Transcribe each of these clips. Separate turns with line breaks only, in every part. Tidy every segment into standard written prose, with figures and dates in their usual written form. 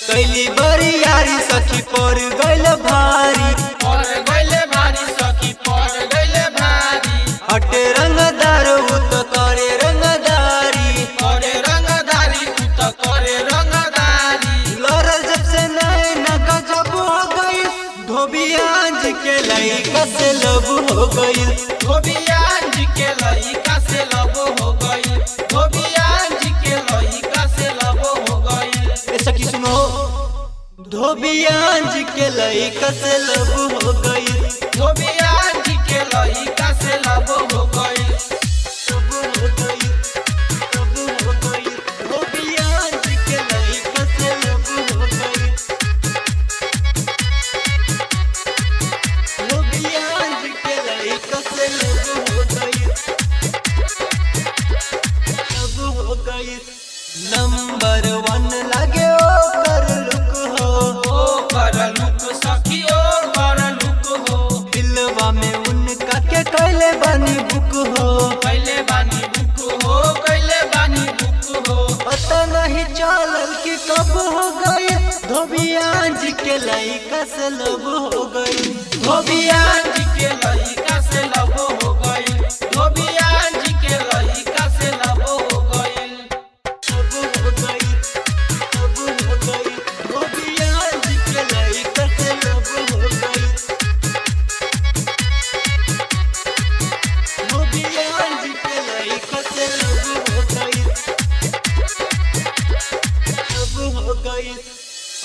कैली बड़ी यारी सखी पर गइल भारी
सखी पर गइले भारी
हटे रंगदार उ तो करे रंगदारी
तू तो करे रंगदारी
लड़ल जब से नए न गजब हो गई धोबिया जी के लइका से लब हो गई
धोबिया जी के लइका से लब हो गई धोबिया जी के लइका से लब हो गई
ए सखी सुनो धोबिया जी के लइका से लब हो गई
धोबिया जी के लइका से लब हो गई
लब हो गई लब हो गई धोबिया जी के लइका से लब हो गई धोबिया जी के लइका से लब हो गई लब हो गई नंबर 1 लागे ओ कर लुक हो
ओ कर लुक सखी ओ कर लुक हो
दिलवा में उनका के कैले बानी बुक हो
कैले बानी बुक हो कैले बानी बुक हो
पता नहीं चलल कि कब हो गई धोबिया जी के लइका से लब हो गई
धोबिया जी के लइका से लब हो गई धोबिया जी के लइका से लब हो गई
लब हो गई लब हो गई धोबिया जी के लइका से लब हो गई धोबिया जी के लइका से लब हो गई लब हो गई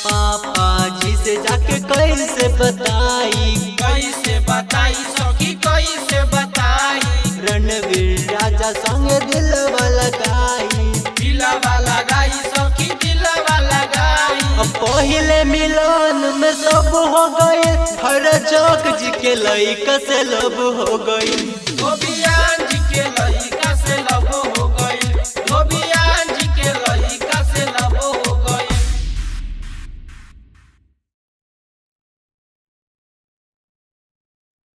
पापा जी से जाके कैसे बताई
कैसे बताई सखी कैसे बताई
रणवीर राजा संगे दिलवा लगाई
दिलवा लगाई सखी दिलवा लगाई
अब पहले मिलन में सब हो गए हर चौक जी के लइका से लब हो गई
धोबिया जी के लइका से